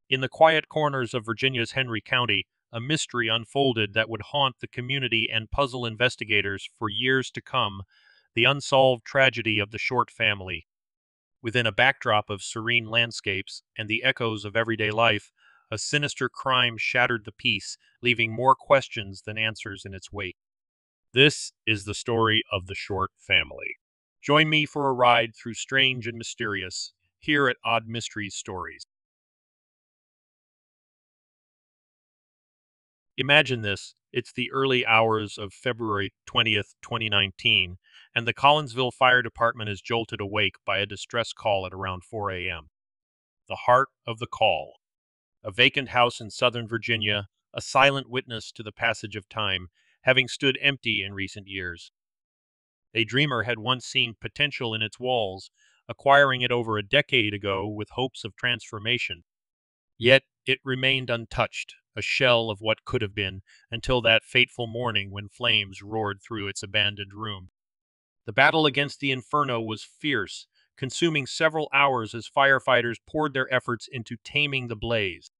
In the quiet corners of Virginia's Henry County, a mystery unfolded that would haunt the community and puzzle investigators for years to come: the unsolved tragedy of the Short family. Within a backdrop of serene landscapes and the echoes of everyday life, a sinister crime shattered the peace, leaving more questions than answers in its wake. This is the story of the Short family. Join me for a ride through strange and mysterious here at Odd Mysteries Stories. Imagine this. It's the early hours of February 20th, 2019, and the Collinsville Fire Department is jolted awake by a distress call at around 4 a.m. The heart of the call: a vacant house in Southern Virginia, a silent witness to the passage of time, having stood empty in recent years. A dreamer had once seen potential in its walls, acquiring it over a decade ago with hopes of transformation. Yet it remained untouched, a shell of what could have been, until that fateful morning when flames roared through its abandoned room. The battle against the inferno was fierce, consuming several hours as firefighters poured their efforts into taming the blaze.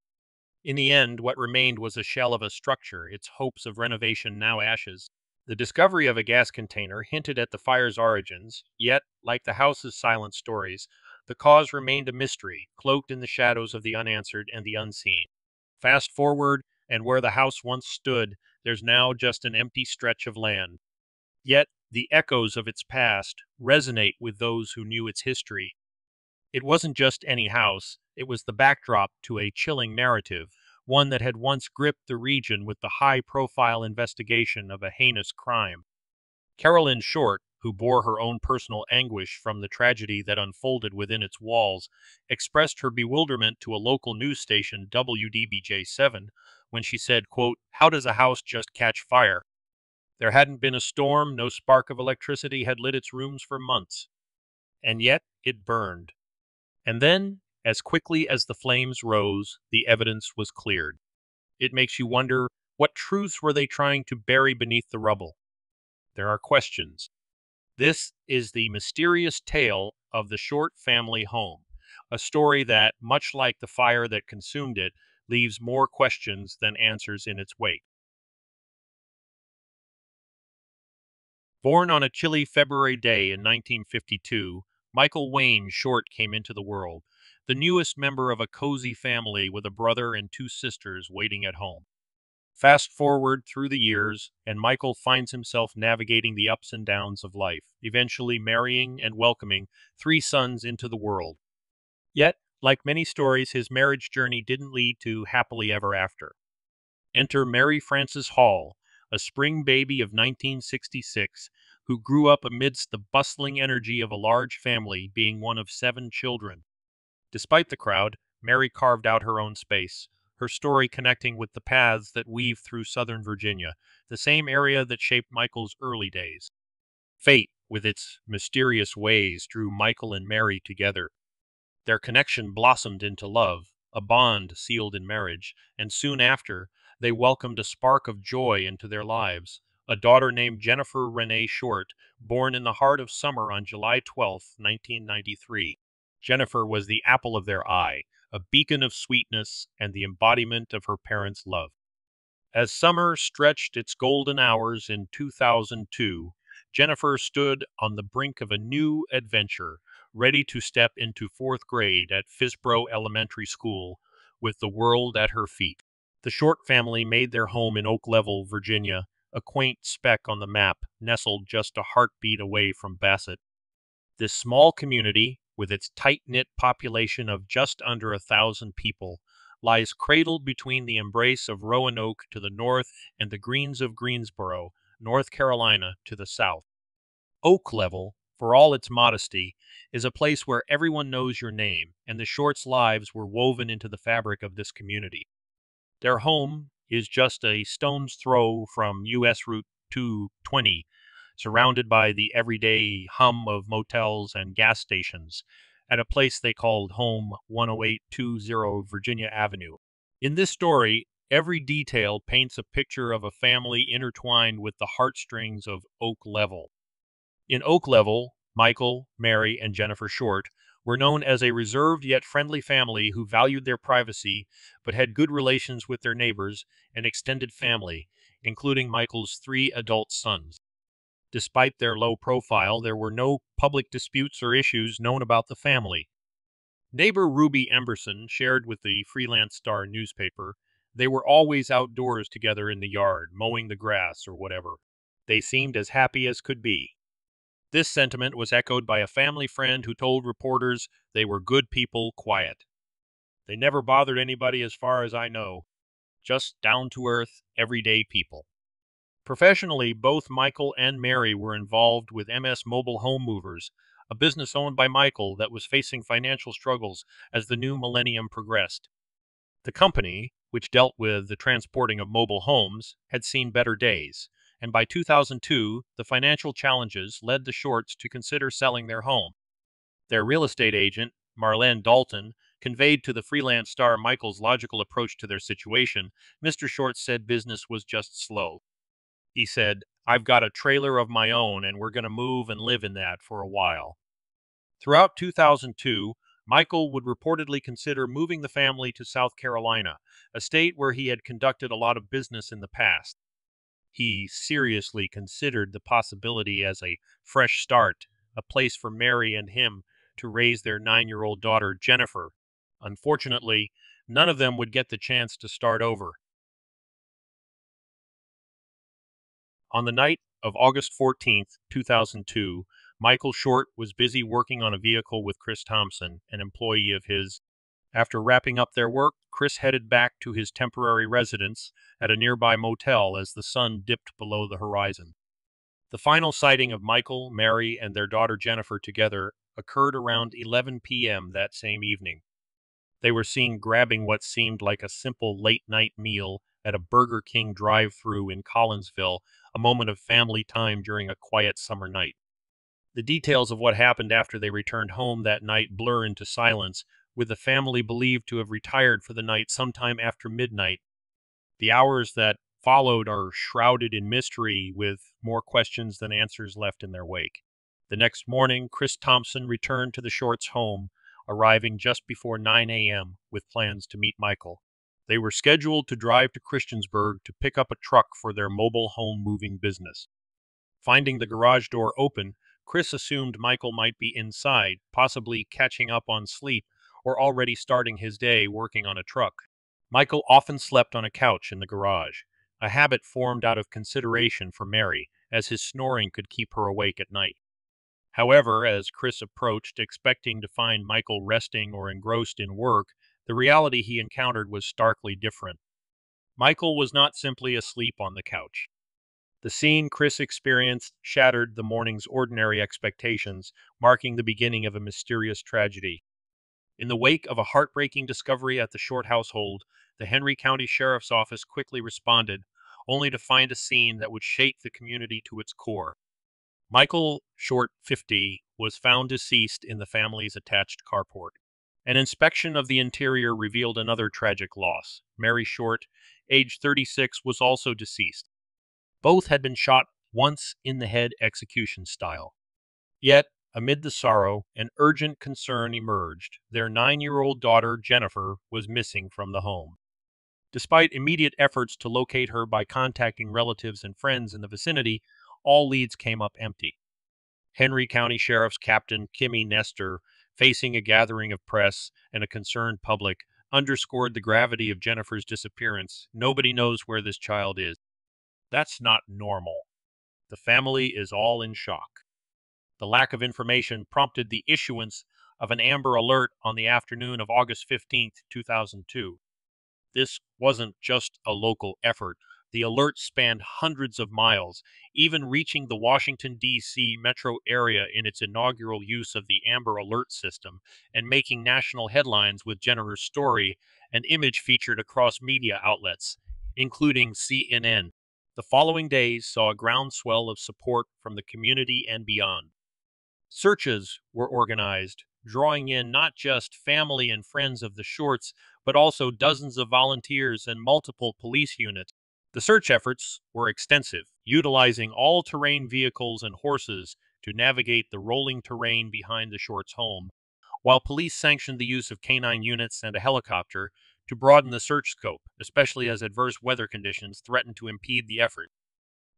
In the end, what remained was a shell of a structure, its hopes of renovation now ashes. The discovery of a gas container hinted at the fire's origins, yet, like the house's silent stories, the cause remained a mystery, cloaked in the shadows of the unanswered and the unseen. Fast forward, and where the house once stood, there's now just an empty stretch of land. Yet, the echoes of its past resonate with those who knew its history. It wasn't just any house, it was the backdrop to a chilling narrative, one that had once gripped the region with the high-profile investigation of a heinous crime. Carolyn Short, who bore her own personal anguish from the tragedy that unfolded within its walls, expressed her bewilderment to a local news station, WDBJ7, when she said, quote, "How does a house just catch fire? There hadn't been a storm, no spark of electricity had lit its rooms for months. And yet it burned. And then, as quickly as the flames rose, the evidence was cleared." It makes you wonder, what truths were they trying to bury beneath the rubble? There are questions. This is the mysterious tale of the Short family home, a story that, much like the fire that consumed it, leaves more questions than answers in its wake. Born on a chilly February day in 1952, Michael Wayne Short came into the world, the newest member of a cozy family with a brother and two sisters waiting at home. Fast forward through the years, and Michael finds himself navigating the ups and downs of life, eventually marrying and welcoming three sons into the world. Yet, like many stories, his marriage journey didn't lead to happily ever after. Enter Mary Frances Hall, a spring baby of 1966, who grew up amidst the bustling energy of a large family, being one of 7 children. Despite the crowd, Mary carved out her own space, her story connecting with the paths that weave through Southern Virginia, the same area that shaped Michael's early days. Fate, with its mysterious ways, drew Michael and Mary together. Their connection blossomed into love, a bond sealed in marriage, and soon after, they welcomed a spark of joy into their lives, a daughter named Jennifer Renee Short, born in the heart of summer on July 12, 1993. Jennifer was the apple of their eye, a beacon of sweetness and the embodiment of her parents' love. As summer stretched its golden hours in 2002, Jennifer stood on the brink of a new adventure, ready to step into 4th grade at Fisbro Elementary School with the world at her feet. The Short family made their home in Oak Level, Virginia, a quaint speck on the map nestled just a heartbeat away from Bassett. This small community, with its tight-knit population of just under 1,000 people, lies cradled between the embrace of Roanoke to the north and the Greens of Greensboro, North Carolina, to the south. Oak Level, for all its modesty, is a place where everyone knows your name, and the Shorts' lives were woven into the fabric of this community. Their home is just a stone's throw from U.S. Route 220, surrounded by the everyday hum of motels and gas stations, at a place they called home, 10820 Virginia Avenue. In this story, every detail paints a picture of a family intertwined with the heartstrings of Oak Level. In Oak Level, Michael, Mary, and Jennifer Short were known as a reserved yet friendly family who valued their privacy but had good relations with their neighbors and extended family, including Michael's 3 adult sons. Despite their low profile, there were no public disputes or issues known about the family. Neighbor Ruby Emberson shared with the Freelance Star newspaper, "They were always outdoors together in the yard, mowing the grass or whatever. They seemed as happy as could be." This sentiment was echoed by a family friend who told reporters they were good people, quiet. "They never bothered anybody as far as I know. Just down-to-earth, everyday people." Professionally, both Michael and Mary were involved with MS Mobile Home Movers, a business owned by Michael that was facing financial struggles as the new millennium progressed. The company, which dealt with the transporting of mobile homes, had seen better days, and by 2002, the financial challenges led the Shorts to consider selling their home. Their real estate agent, Marlene Dalton, conveyed to the Freelance Star Michael's logical approach to their situation. Mr. Short said business was just slow. He said, "I've got a trailer of my own, and we're going to move and live in that for a while." Throughout 2002, Michael would reportedly consider moving the family to South Carolina, a state where he had conducted a lot of business in the past. He seriously considered the possibility as a fresh start, a place for Mary and him to raise their 9-year-old daughter, Jennifer. Unfortunately, none of them would get the chance to start over. On the night of August 14th, 2002, Michael Short was busy working on a vehicle with Chris Thompson, an employee of his. After wrapping up their work, Chris headed back to his temporary residence at a nearby motel as the sun dipped below the horizon. The final sighting of Michael, Mary, and their daughter Jennifer together occurred around 11 p.m. that same evening. They were seen grabbing what seemed like a simple late-night meal at a Burger King drive-thru in Collinsville, a moment of family time during a quiet summer night. The details of what happened after they returned home that night blur into silence, with the family believed to have retired for the night sometime after midnight. The hours that followed are shrouded in mystery, with more questions than answers left in their wake. The next morning, Chris Thompson returned to the Shorts' home, arriving just before 9 a.m. with plans to meet Michael. They were scheduled to drive to Christiansburg to pick up a truck for their mobile home moving business. Finding the garage door open, Chris assumed Michael might be inside, possibly catching up on sleep or already starting his day working on a truck. Michael often slept on a couch in the garage, a habit formed out of consideration for Mary, as his snoring could keep her awake at night. However, as Chris approached, expecting to find Michael resting or engrossed in work, the reality he encountered was starkly different. Michael was not simply asleep on the couch. The scene Chris experienced shattered the morning's ordinary expectations, marking the beginning of a mysterious tragedy. In the wake of a heartbreaking discovery at the Short household, the Henry County Sheriff's Office quickly responded, only to find a scene that would shake the community to its core. Michael Short, 50, was found deceased in the family's attached carport. An inspection of the interior revealed another tragic loss. Mary Short, age 36, was also deceased. Both had been shot once in the head, execution style. Yet, amid the sorrow, an urgent concern emerged. Their 9-year-old daughter, Jennifer, was missing from the home. Despite immediate efforts to locate her by contacting relatives and friends in the vicinity, all leads came up empty. Henry County Sheriff's Captain Kimmy Nestor, facing a gathering of press and a concerned public, underscored the gravity of Jennifer's disappearance. "Nobody knows where this child is. That's not normal. The family is all in shock." The lack of information prompted the issuance of an Amber Alert on the afternoon of August 15th, 2002. This wasn't just a local effort. The alert spanned hundreds of miles, even reaching the Washington, D.C. metro area in its inaugural use of the Amber Alert system, and making national headlines with Jennifer's story and image featured across media outlets, including CNN. The following days saw a groundswell of support from the community and beyond. Searches were organized, drawing in not just family and friends of the Shorts, but also dozens of volunteers and multiple police units. The search efforts were extensive, utilizing all-terrain vehicles and horses to navigate the rolling terrain behind the Shorts' home, while police sanctioned the use of canine units and a helicopter to broaden the search scope, especially as adverse weather conditions threatened to impede the effort.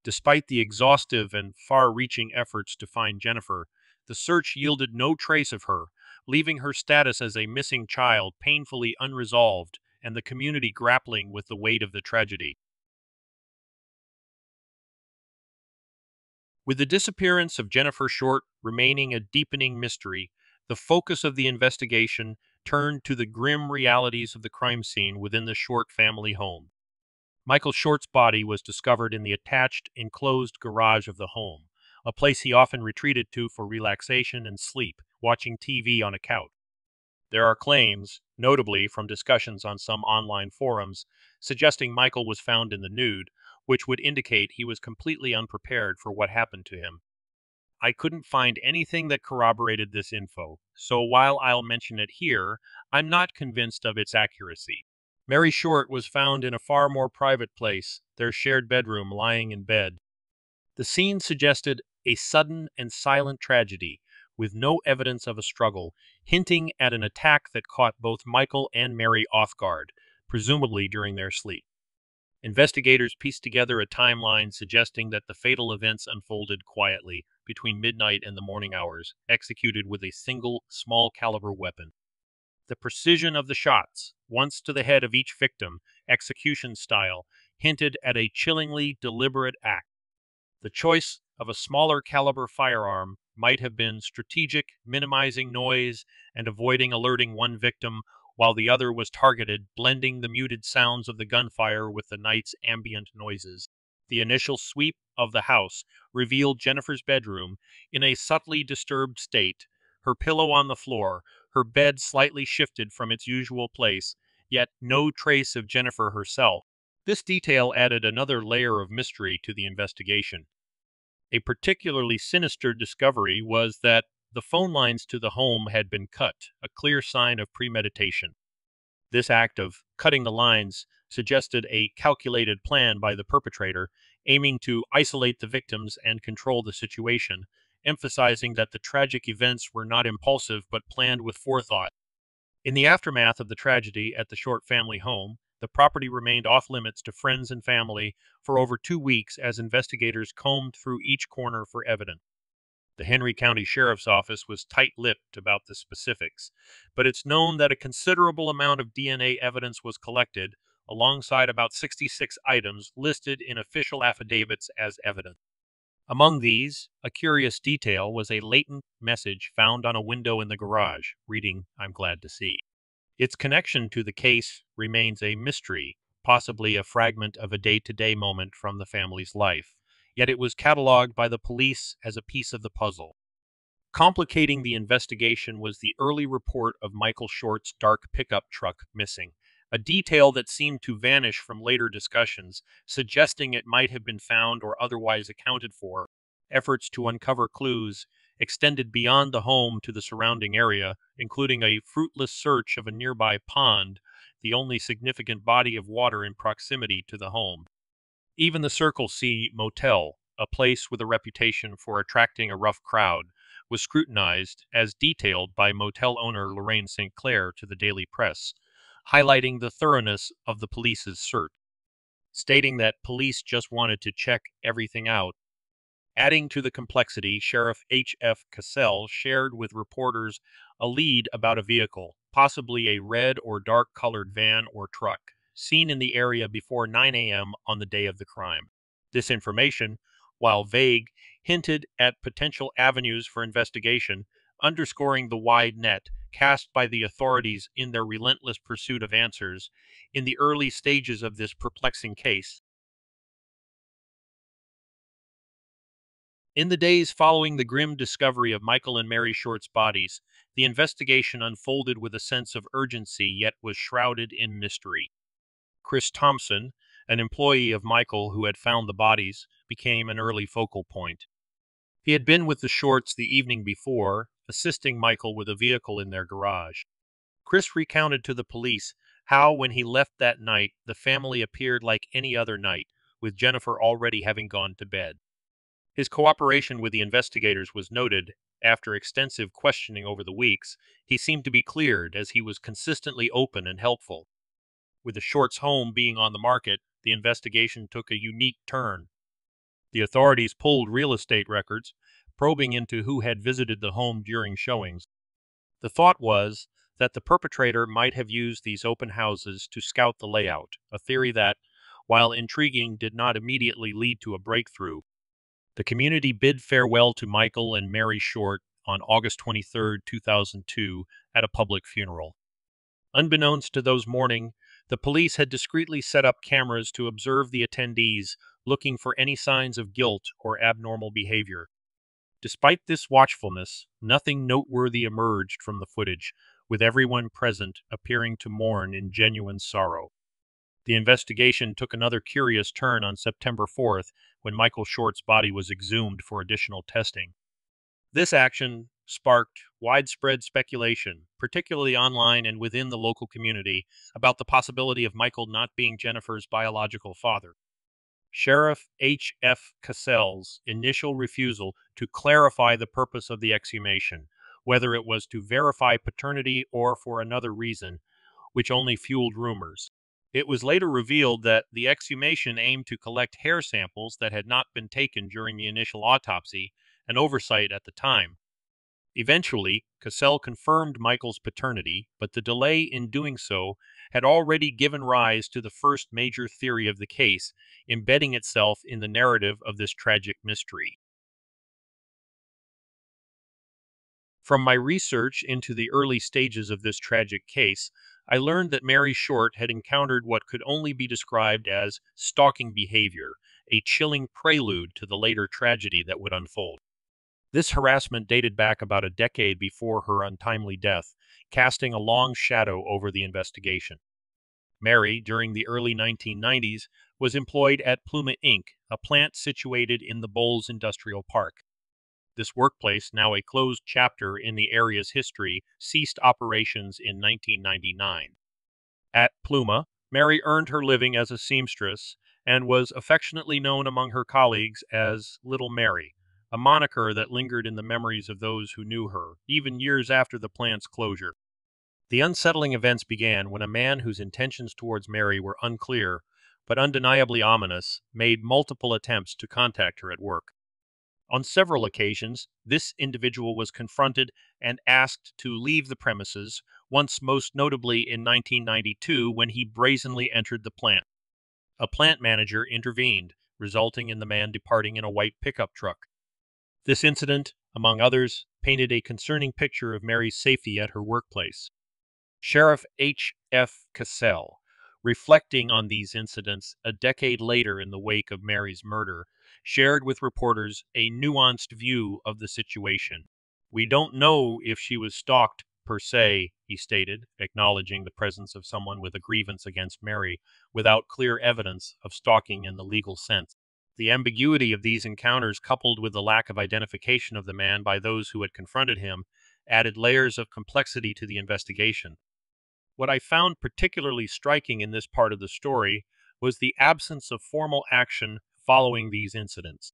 Despite the exhaustive and far-reaching efforts to find Jennifer, the search yielded no trace of her, leaving her status as a missing child painfully unresolved and the community grappling with the weight of the tragedy. With the disappearance of Jennifer Short remaining a deepening mystery, the focus of the investigation turned to the grim realities of the crime scene within the Short family home. Michael Short's body was discovered in the attached, enclosed garage of the home, a place he often retreated to for relaxation and sleep, watching TV on a couch. There are claims, notably from discussions on some online forums, suggesting Michael was found in the nude, which would indicate he was completely unprepared for what happened to him. I couldn't find anything that corroborated this info, so while I'll mention it here, I'm not convinced of its accuracy. Mary Short was found in a far more private place, their shared bedroom, lying in bed. The scene suggested a sudden and silent tragedy, with no evidence of a struggle, hinting at an attack that caught both Michael and Mary off guard, presumably during their sleep. Investigators pieced together a timeline suggesting that the fatal events unfolded quietly between midnight and the morning hours, executed with a single small-caliber weapon. The precision of the shots, once to the head of each victim, execution style, hinted at a chillingly deliberate act. The choice of a smaller caliber firearm might have been strategic, minimizing noise and avoiding alerting one victim, while the other was targeted, blending the muted sounds of the gunfire with the night's ambient noises. The initial sweep of the house revealed Jennifer's bedroom in a subtly disturbed state, her pillow on the floor, her bed slightly shifted from its usual place, yet no trace of Jennifer herself. This detail added another layer of mystery to the investigation. A particularly sinister discovery was that the phone lines to the home had been cut, a clear sign of premeditation. This act of cutting the lines suggested a calculated plan by the perpetrator, aiming to isolate the victims and control the situation, emphasizing that the tragic events were not impulsive but planned with forethought. In the aftermath of the tragedy at the Short family home, the property remained off-limits to friends and family for over 2 weeks as investigators combed through each corner for evidence. The Henry County Sheriff's Office was tight-lipped about the specifics, but it's known that a considerable amount of DNA evidence was collected, alongside about 66 items listed in official affidavits as evidence. Among these, a curious detail was a latent message found on a window in the garage, reading, "I'm glad to see." Its connection to the case remains a mystery, possibly a fragment of a day-to-day moment from the family's life, yet it was cataloged by the police as a piece of the puzzle. Complicating the investigation was the early report of Michael Short's dark pickup truck missing, a detail that seemed to vanish from later discussions, suggesting it might have been found or otherwise accounted for. Efforts to uncover clues extended beyond the home to the surrounding area, including a fruitless search of a nearby pond, the only significant body of water in proximity to the home. Even the Circle C Motel, a place with a reputation for attracting a rough crowd, was scrutinized, as detailed by motel owner Lorraine St. Clair to the Daily Press, highlighting the thoroughness of the police's search, stating that police just wanted to check everything out. Adding to the complexity, Sheriff H.F. Cassell shared with reporters a lead about a vehicle, possibly a red or dark-colored van or truck, seen in the area before 9 a.m. on the day of the crime. This information, while vague, hinted at potential avenues for investigation, underscoring the wide net cast by the authorities in their relentless pursuit of answers. In the early stages of this perplexing case, in the days following the grim discovery of Michael and Mary Short's bodies, the investigation unfolded with a sense of urgency yet was shrouded in mystery. Chris Thompson, an employee of Michael who had found the bodies, became an early focal point. He had been with the Shorts the evening before, assisting Michael with a vehicle in their garage. Chris recounted to the police how, when he left that night, the family appeared like any other night, with Jennifer already having gone to bed. His cooperation with the investigators was noted, After extensive questioning over the weeks, he seemed to be cleared as he was consistently open and helpful. With the Shorts' home being on the market, the investigation took a unique turn. The authorities pulled real estate records, probing into who had visited the home during showings. The thought was that the perpetrator might have used these open houses to scout the layout, a theory that, while intriguing, did not immediately lead to a breakthrough. The community bid farewell to Michael and Mary Short on August 23, 2002, at a public funeral. Unbeknownst to those mourning, the police had discreetly set up cameras to observe the attendees, looking for any signs of guilt or abnormal behavior. Despite this watchfulness, nothing noteworthy emerged from the footage, with everyone present appearing to mourn in genuine sorrow. The investigation took another curious turn on September 4th, when Michael Short's body was exhumed for additional testing. This action sparked widespread speculation, particularly online and within the local community, about the possibility of Michael not being Jennifer's biological father. Sheriff H.F. Cassell's initial refusal to clarify the purpose of the exhumation, whether it was to verify paternity or for another reason, which only fueled rumors. It was later revealed that the exhumation aimed to collect hair samples that had not been taken during the initial autopsy, an oversight at the time. Eventually, Cassell confirmed Michael's paternity, but the delay in doing so had already given rise to the first major theory of the case, embedding itself in the narrative of this tragic mystery. From my research into the early stages of this tragic case, I learned that Mary Short had encountered what could only be described as stalking behavior, a chilling prelude to the later tragedy that would unfold. This harassment dated back about a decade before her untimely death, casting a long shadow over the investigation. Mary, during the early 1990s, was employed at Pluma Inc., a plant situated in the Bowles Industrial Park. This workplace, now a closed chapter in the area's history, ceased operations in 1999. At Pluma, Mary earned her living as a seamstress and was affectionately known among her colleagues as Little Mary, a moniker that lingered in the memories of those who knew her, even years after the plant's closure. The unsettling events began when a man whose intentions towards Mary were unclear, but undeniably ominous, made multiple attempts to contact her at work. On several occasions, this individual was confronted and asked to leave the premises, once most notably in 1992 when he brazenly entered the plant. A plant manager intervened, resulting in the man departing in a white pickup truck. This incident, among others, painted a concerning picture of Mary's safety at her workplace. Sheriff H.F. Cassell, reflecting on these incidents a decade later in the wake of Mary's murder, shared with reporters a nuanced view of the situation. "We don't know if she was stalked per se," he stated, acknowledging the presence of someone with a grievance against Mary without clear evidence of stalking in the legal sense. The ambiguity of these encounters, coupled with the lack of identification of the man by those who had confronted him, added layers of complexity to the investigation. What I found particularly striking in this part of the story was the absence of formal action following these incidents.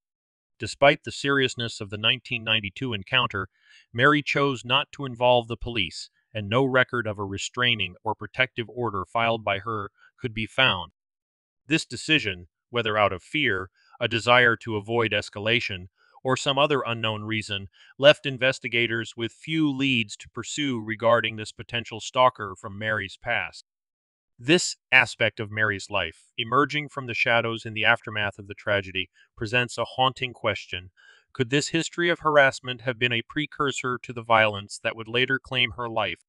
Despite the seriousness of the 1992 encounter, Mary chose not to involve the police, and no record of a restraining or protective order filed by her could be found. This decision, whether out of fear, a desire to avoid escalation, or some other unknown reason, left investigators with few leads to pursue regarding this potential stalker from Mary's past. This aspect of Mary's life, emerging from the shadows in the aftermath of the tragedy, presents a haunting question. Could this history of harassment have been a precursor to the violence that would later claim her life?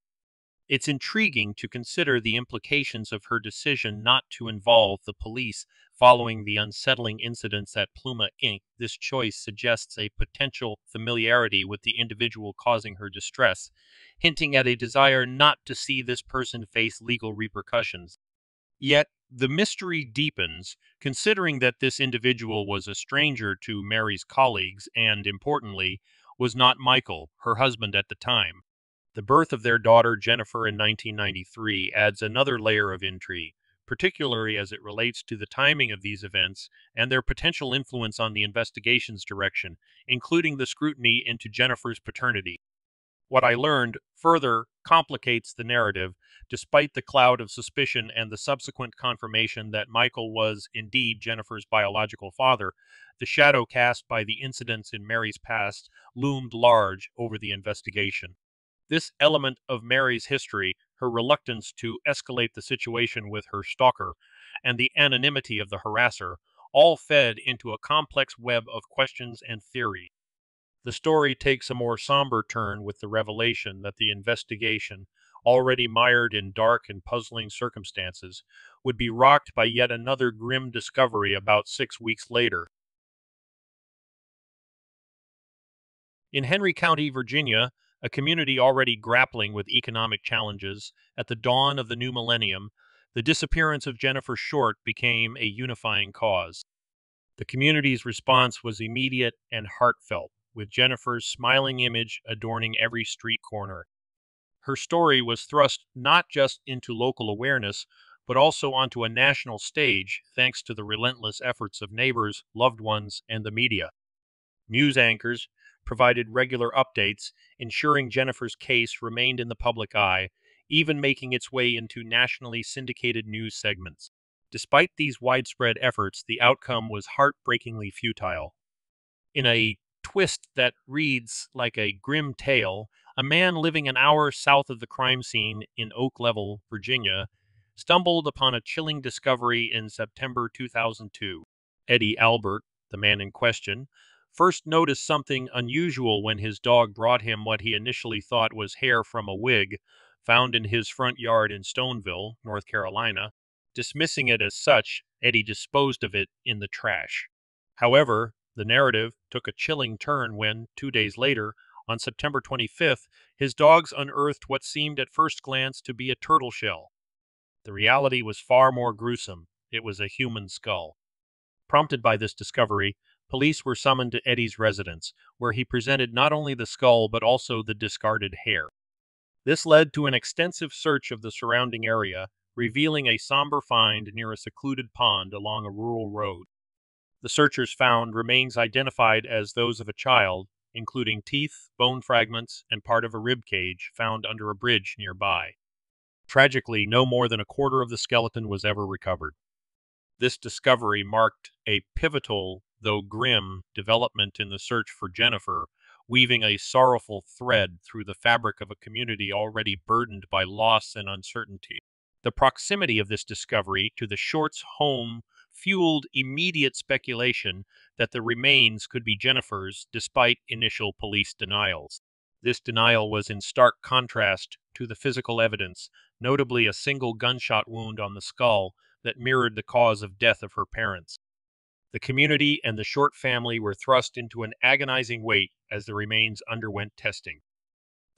It's intriguing to consider the implications of her decision not to involve the police following the unsettling incidents at Pluma Inc. This choice suggests a potential familiarity with the individual causing her distress, hinting at a desire not to see this person face legal repercussions. Yet, the mystery deepens, considering that this individual was a stranger to Mary's colleagues and, importantly, was not Michael, her husband at the time. The birth of their daughter Jennifer in 1993 adds another layer of intrigue. particularly as it relates to the timing of these events and their potential influence on the investigation's direction, including the scrutiny into Jennifer's paternity. What I learned further complicates the narrative, despite the cloud of suspicion and the subsequent confirmation that Michael was indeed Jennifer's biological father. The shadow cast by the incidents in Mary's past loomed large over the investigation. This element of Mary's history, her reluctance to escalate the situation with her stalker, and the anonymity of the harasser, all fed into a complex web of questions and theory. The story takes a more somber turn with the revelation that the investigation, already mired in dark and puzzling circumstances, would be rocked by yet another grim discovery about 6 weeks later. In Henry County, Virginia, a community already grappling with economic challenges, at the dawn of the new millennium, the disappearance of Jennifer Short became a unifying cause. The community's response was immediate and heartfelt, with Jennifer's smiling image adorning every street corner. Her story was thrust not just into local awareness, but also onto a national stage thanks to the relentless efforts of neighbors, loved ones, and the media. News anchors provided regular updates, ensuring Jennifer's case remained in the public eye, even making its way into nationally syndicated news segments. Despite these widespread efforts, the outcome was heartbreakingly futile. In a twist that reads like a grim tale, a man living an hour south of the crime scene in Oak Level, Virginia, stumbled upon a chilling discovery in September 2002. Eddie Albert, the man in question, first noticed something unusual when his dog brought him what he initially thought was hair from a wig found in his front yard in Stoneville, North Carolina. Dismissing it as such, Eddie disposed of it in the trash. However, the narrative took a chilling turn when, 2 days later, on September 25th, his dogs unearthed what seemed at first glance to be a turtle shell. The reality was far more gruesome. It was a human skull. Prompted by this discovery, police were summoned to Eddie's residence, where he presented not only the skull but also the discarded hair. This led to an extensive search of the surrounding area, revealing a somber find near a secluded pond along a rural road. The searchers found remains identified as those of a child, including teeth, bone fragments, and part of a rib cage found under a bridge nearby. Tragically, no more than a quarter of the skeleton was ever recovered. This discovery marked a pivotal, though grim, development in the search for Jennifer, weaving a sorrowful thread through the fabric of a community already burdened by loss and uncertainty. The proximity of this discovery to the Shorts' home fueled immediate speculation that the remains could be Jennifer's, despite initial police denials. This denial was in stark contrast to the physical evidence, notably a single gunshot wound on the skull that mirrored the cause of death of her parents. The community and the Short family were thrust into an agonizing wait as the remains underwent testing.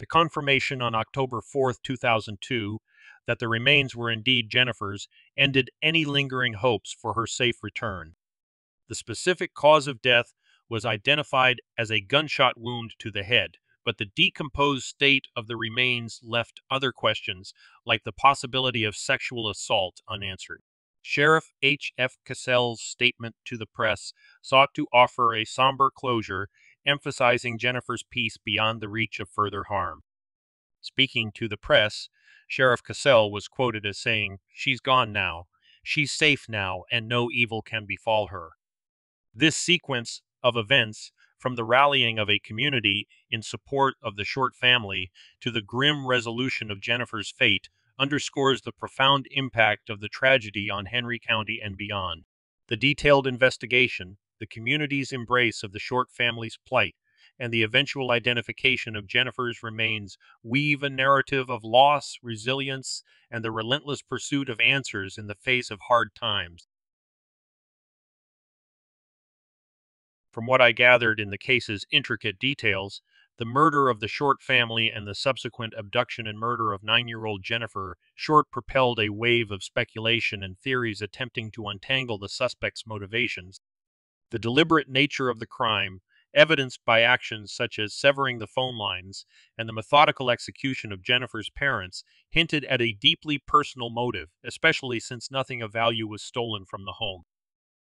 The confirmation on October 4, 2002, that the remains were indeed Jennifer's ended any lingering hopes for her safe return. The specific cause of death was identified as a gunshot wound to the head, but the decomposed state of the remains left other questions, like the possibility of sexual assault, unanswered. Sheriff H.F. Cassell's statement to the press sought to offer a somber closure, emphasizing Jennifer's peace beyond the reach of further harm. Speaking to the press, Sheriff Cassell was quoted as saying, "She's gone now. She's safe now, and no evil can befall her." This sequence of events, from the rallying of a community in support of the Short family to the grim resolution of Jennifer's fate, underscores the profound impact of the tragedy on Henry County and beyond. The detailed investigation, the community's embrace of the Short family's plight, and the eventual identification of Jennifer's remains weave a narrative of loss, resilience, and the relentless pursuit of answers in the face of hard times. From what I gathered in the case's intricate details, the murder of the Short family and the subsequent abduction and murder of 9-year-old Jennifer Short propelled a wave of speculation and theories attempting to untangle the suspect's motivations. The deliberate nature of the crime, evidenced by actions such as severing the phone lines and the methodical execution of Jennifer's parents, hinted at a deeply personal motive, especially since nothing of value was stolen from the home.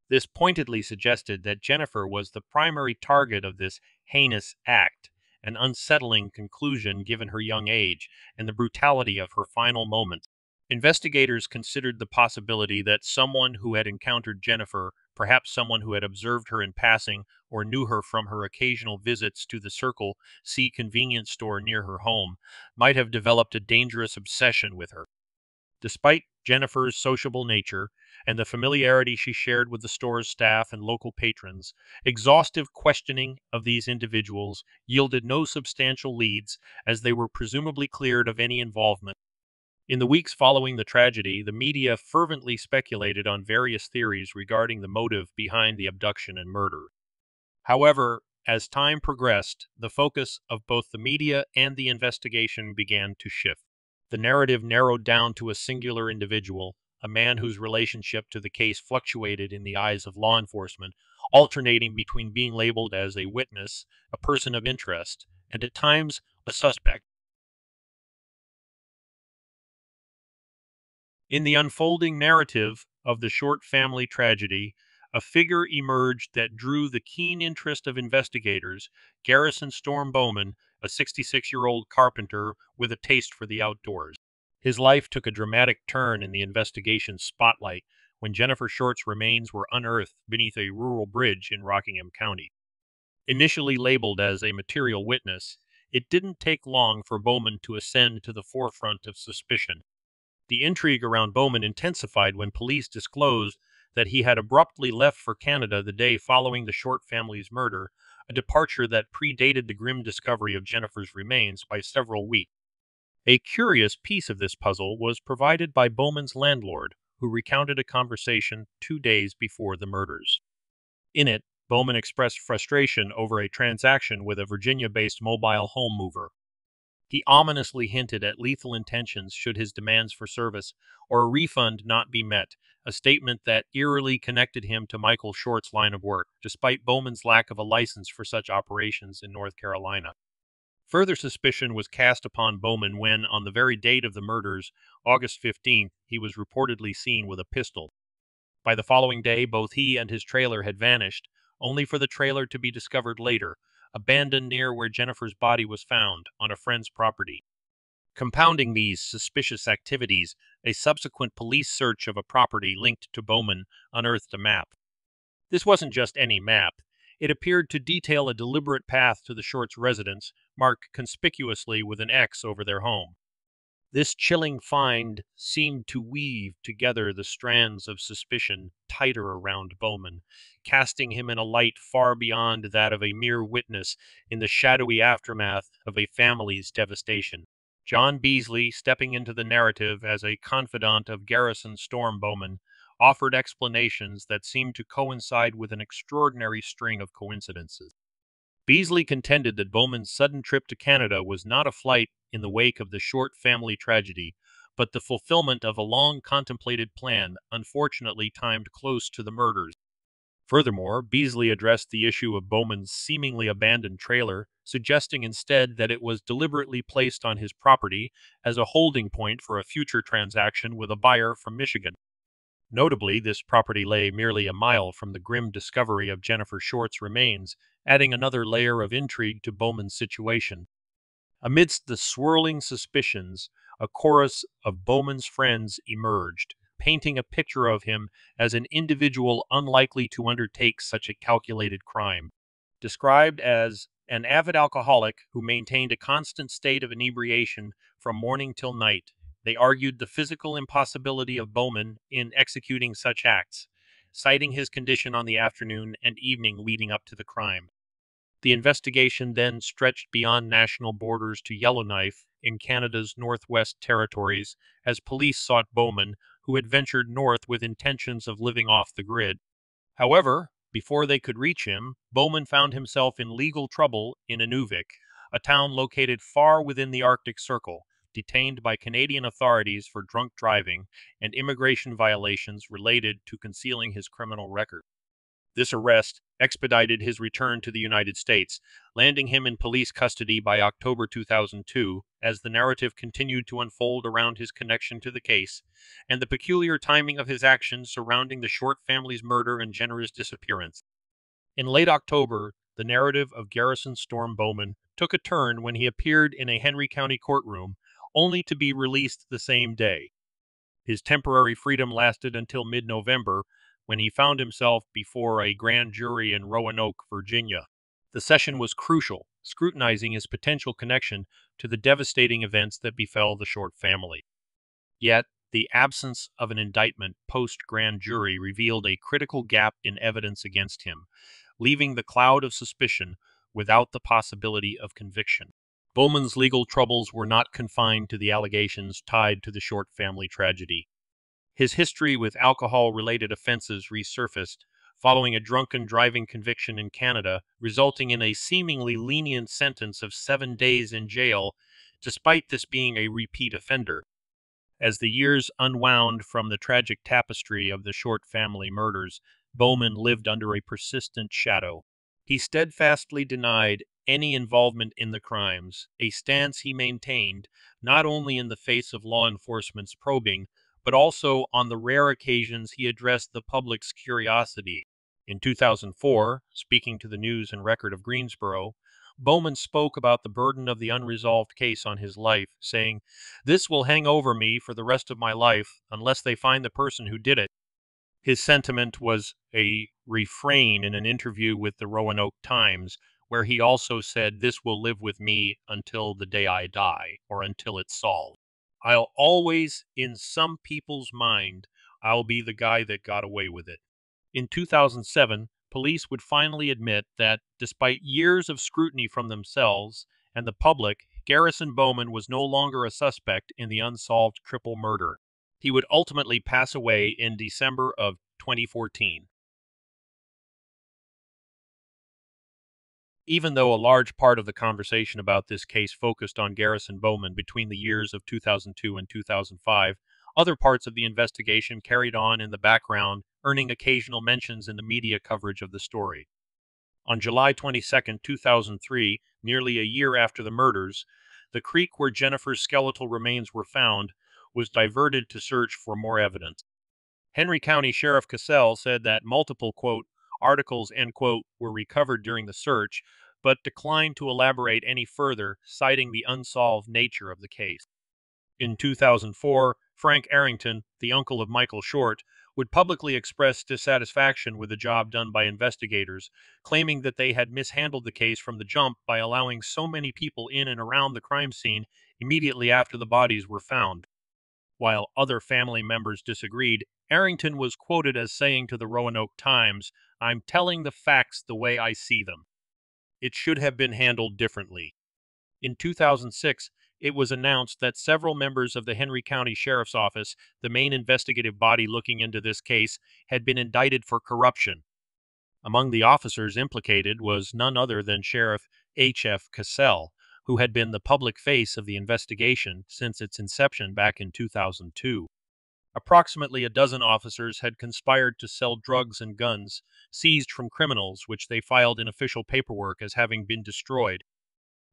This pointedly suggested that Jennifer was the primary target of this heinous act, an unsettling conclusion given her young age and the brutality of her final moments. Investigators considered the possibility that someone who had encountered Jennifer, perhaps someone who had observed her in passing or knew her from her occasional visits to the Circle C convenience store near her home, might have developed a dangerous obsession with her. Despite Jennifer's sociable nature and the familiarity she shared with the store's staff and local patrons, exhaustive questioning of these individuals yielded no substantial leads, as they were presumably cleared of any involvement. In the weeks following the tragedy, the media fervently speculated on various theories regarding the motive behind the abduction and murder. However, as time progressed, the focus of both the media and the investigation began to shift. The narrative narrowed down to a singular individual, a man whose relationship to the case fluctuated in the eyes of law enforcement, alternating between being labeled as a witness, a person of interest, and at times a suspect. In the unfolding narrative of the Short family tragedy, a figure emerged that drew the keen interest of investigators: Garrison Storm Bowman, a 66-year-old carpenter with a taste for the outdoors. His life took a dramatic turn in the investigation's spotlight when Jennifer Short's remains were unearthed beneath a rural bridge in Rockingham County. Initially labeled as a material witness, it didn't take long for Bowman to ascend to the forefront of suspicion. The intrigue around Bowman intensified when police disclosed that he had abruptly left for Canada the day following the Short family's murder, a departure that predated the grim discovery of Jennifer's remains by several weeks. A curious piece of this puzzle was provided by Bowman's landlord, who recounted a conversation 2 days before the murders. In it, Bowman expressed frustration over a transaction with a Virginia-based mobile home mover. He ominously hinted at lethal intentions should his demands for service or a refund not be met, a statement that eerily connected him to Michael Short's line of work, despite Bowman's lack of a license for such operations in North Carolina. Further suspicion was cast upon Bowman when, on the very date of the murders, August 15th, he was reportedly seen with a pistol. By the following day, both he and his trailer had vanished, only for the trailer to be discovered later, abandoned near where Jennifer's body was found, on a friend's property. Compounding these suspicious activities, a subsequent police search of a property linked to Bowman unearthed a map. This wasn't just any map. It appeared to detail a deliberate path to the Shorts' residence, marked conspicuously with an X over their home. This chilling find seemed to weave together the strands of suspicion tighter around Bowman, casting him in a light far beyond that of a mere witness in the shadowy aftermath of a family's devastation. John Beasley, stepping into the narrative as a confidant of Garrison Storm Bowman, offered explanations that seemed to coincide with an extraordinary string of coincidences. Beasley contended that Bowman's sudden trip to Canada was not a flight in the wake of the Short family tragedy, but the fulfillment of a long-contemplated plan, unfortunately timed close to the murders. Furthermore, Beasley addressed the issue of Bowman's seemingly abandoned trailer, suggesting instead that it was deliberately placed on his property as a holding point for a future transaction with a buyer from Michigan. Notably, this property lay merely a mile from the grim discovery of Jennifer Short's remains, adding another layer of intrigue to Bowman's situation. Amidst the swirling suspicions, a chorus of Bowman's friends emerged, painting a picture of him as an individual unlikely to undertake such a calculated crime. Described as an avid alcoholic who maintained a constant state of inebriation from morning till night, they argued the physical impossibility of Bowman in executing such acts, citing his condition on the afternoon and evening leading up to the crime. The investigation then stretched beyond national borders to Yellowknife in Canada's Northwest Territories as police sought Bowman, who had ventured north with intentions of living off the grid. However, before they could reach him, Bowman found himself in legal trouble in Inuvik, a town located far within the Arctic Circle, detained by Canadian authorities for drunk driving and immigration violations related to concealing his criminal record. This arrest expedited his return to the United States, landing him in police custody by October 2002 as the narrative continued to unfold around his connection to the case and the peculiar timing of his actions surrounding the Short family's murder and Jenner's disappearance. In late October, the narrative of Garrison Storm Bowman took a turn when he appeared in a Henry County courtroom, only to be released the same day. His temporary freedom lasted until mid-November, when he found himself before a grand jury in Roanoke, Virginia. The session was crucial, scrutinizing his potential connection to the devastating events that befell the Short family. Yet, the absence of an indictment post-grand jury revealed a critical gap in evidence against him, leaving the cloud of suspicion without the possibility of conviction. Bowman's legal troubles were not confined to the allegations tied to the Short family tragedy. His history with alcohol-related offenses resurfaced following a drunken driving conviction in Canada, resulting in a seemingly lenient sentence of 7 days in jail, despite this being a repeat offender. As the years unwound from the tragic tapestry of the Short family murders, Bowman lived under a persistent shadow. He steadfastly denied any involvement in the crimes, a stance he maintained not only in the face of law enforcement's probing, but also on the rare occasions he addressed the public's curiosity. In 2004, speaking to the News and Record of Greensboro, Bowman spoke about the burden of the unresolved case on his life, saying, "This will hang over me for the rest of my life unless they find the person who did it." His sentiment was a refrain in an interview with the Roanoke Times, where he also said, "This will live with me until the day I die, or until it's solved. I'll always, in some people's mind, I'll be the guy that got away with it." In 2007, police would finally admit that, despite years of scrutiny from themselves and the public, Garrison Bowman was no longer a suspect in the unsolved triple murder. He would ultimately pass away in December of 2014. Even though a large part of the conversation about this case focused on Garrison Bowman between the years of 2002 and 2005, other parts of the investigation carried on in the background, earning occasional mentions in the media coverage of the story. On July 22, 2003, nearly a year after the murders, the creek where Jennifer's skeletal remains were found was diverted to search for more evidence. Henry County Sheriff Cassell said that multiple, quote, articles, end quote, were recovered during the search, but declined to elaborate any further, citing the unsolved nature of the case. In 2004, Frank Arrington, the uncle of Michael Short, would publicly express dissatisfaction with the job done by investigators, claiming that they had mishandled the case from the jump by allowing so many people in and around the crime scene immediately after the bodies were found. While other family members disagreed, Arrington was quoted as saying to the Roanoke Times, "I'm telling the facts the way I see them. It should have been handled differently." In 2006, it was announced that several members of the Henry County Sheriff's Office, the main investigative body looking into this case, had been indicted for corruption. Among the officers implicated was none other than Sheriff H.F. Cassell, who had been the public face of the investigation since its inception back in 2002. Approximately a dozen officers had conspired to sell drugs and guns seized from criminals, which they filed in official paperwork as having been destroyed.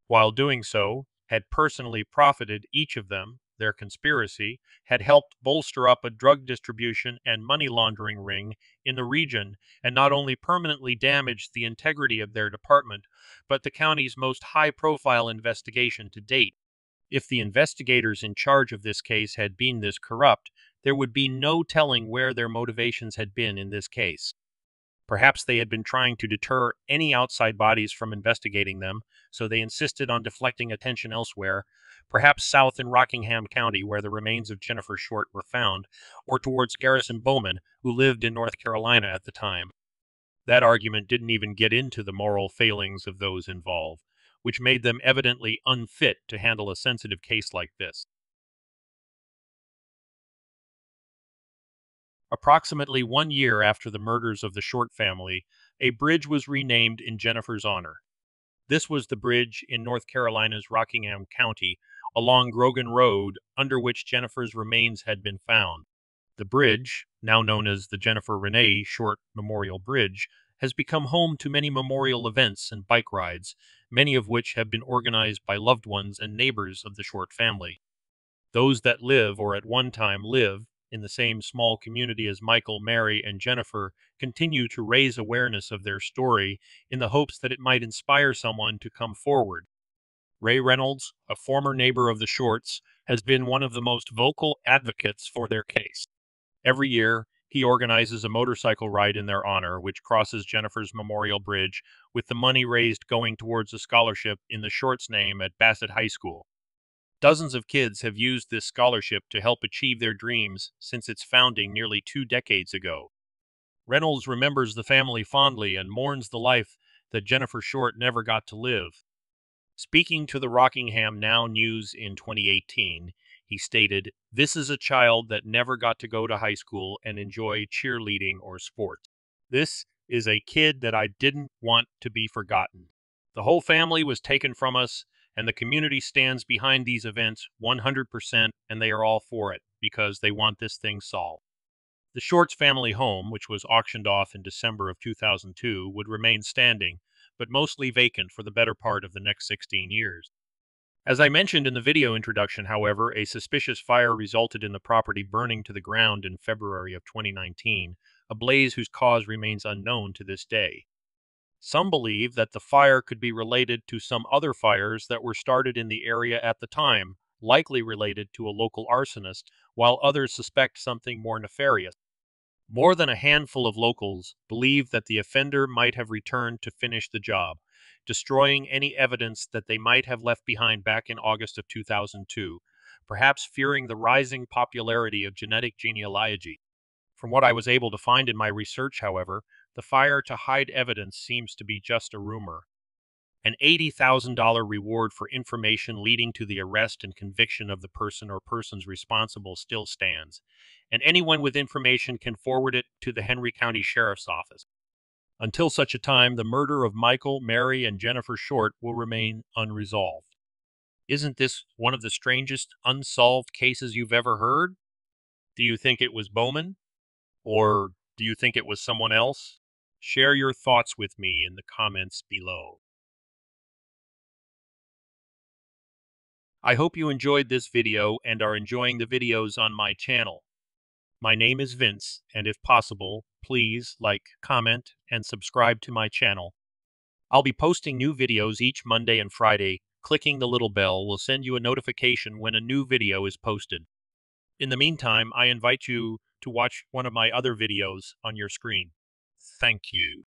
While doing so, had personally profited. Each of them, their conspiracy, had helped bolster up a drug distribution and money laundering ring in the region, and not only permanently damaged the integrity of their department, but the county's most high-profile investigation to date. If the investigators in charge of this case had been this corrupt, there would be no telling where their motivations had been in this case. Perhaps they had been trying to deter any outside bodies from investigating them, so they insisted on deflecting attention elsewhere, perhaps south in Rockingham County, where the remains of Jennifer Short were found, or towards Garrison Bowman, who lived in North Carolina at the time. That argument didn't even get into the moral failings of those involved, which made them evidently unfit to handle a sensitive case like this. Approximately 1 year after the murders of the Short family, a bridge was renamed in Jennifer's honor. This was the bridge in North Carolina's Rockingham County, along Grogan Road, under which Jennifer's remains had been found. The bridge, now known as the Jennifer Renee Short Memorial Bridge, has become home to many memorial events and bike rides, many of which have been organized by loved ones and neighbors of the Short family. Those that live, or at one time lived, in the same small community as Michael, Mary, and Jennifer continue to raise awareness of their story in the hopes that it might inspire someone to come forward. Ray Reynolds, a former neighbor of the Shorts, has been one of the most vocal advocates for their case. Every year, he organizes a motorcycle ride in their honor, which crosses Jennifer's Memorial Bridge, with the money raised going towards a scholarship in the Shorts' name at Bassett High School. Dozens of kids have used this scholarship to help achieve their dreams since its founding nearly 2 decades ago. Reynolds remembers the family fondly and mourns the life that Jennifer Short never got to live. Speaking to the Rockingham Now News in 2018, he stated, "This is a child that never got to go to high school and enjoy cheerleading or sports. This is a kid that I didn't want to be forgotten. The whole family was taken from us, and the community stands behind these events 100%, and they are all for it because they want this thing solved." The Shorts family home, which was auctioned off in December of 2002, would remain standing, but mostly vacant for the better part of the next 16 years. As I mentioned in the video introduction, however, a suspicious fire resulted in the property burning to the ground in February of 2019, a blaze whose cause remains unknown to this day. Some believe that the fire could be related to some other fires that were started in the area at the time, likely related to a local arsonist, while others suspect something more nefarious. More than a handful of locals believe that the offender might have returned to finish the job, destroying any evidence that they might have left behind back in August of 2002, perhaps fearing the rising popularity of genetic genealogy. From what I was able to find in my research, however, the fire to hide evidence seems to be just a rumor. An $80,000 reward for information leading to the arrest and conviction of the person or persons responsible still stands, and anyone with information can forward it to the Henry County Sheriff's Office. Until such a time, the murder of Michael, Mary, and Jennifer Short will remain unresolved. Isn't this one of the strangest unsolved cases you've ever heard? Do you think it was Bowman? Or do you think it was someone else? Share your thoughts with me in the comments below. I hope you enjoyed this video and are enjoying the videos on my channel. My name is Vince, and if possible, please like, comment, and subscribe to my channel. I'll be posting new videos each Monday and Friday. Clicking the little bell will send you a notification when a new video is posted. In the meantime, I invite you to watch one of my other videos on your screen. Thank you.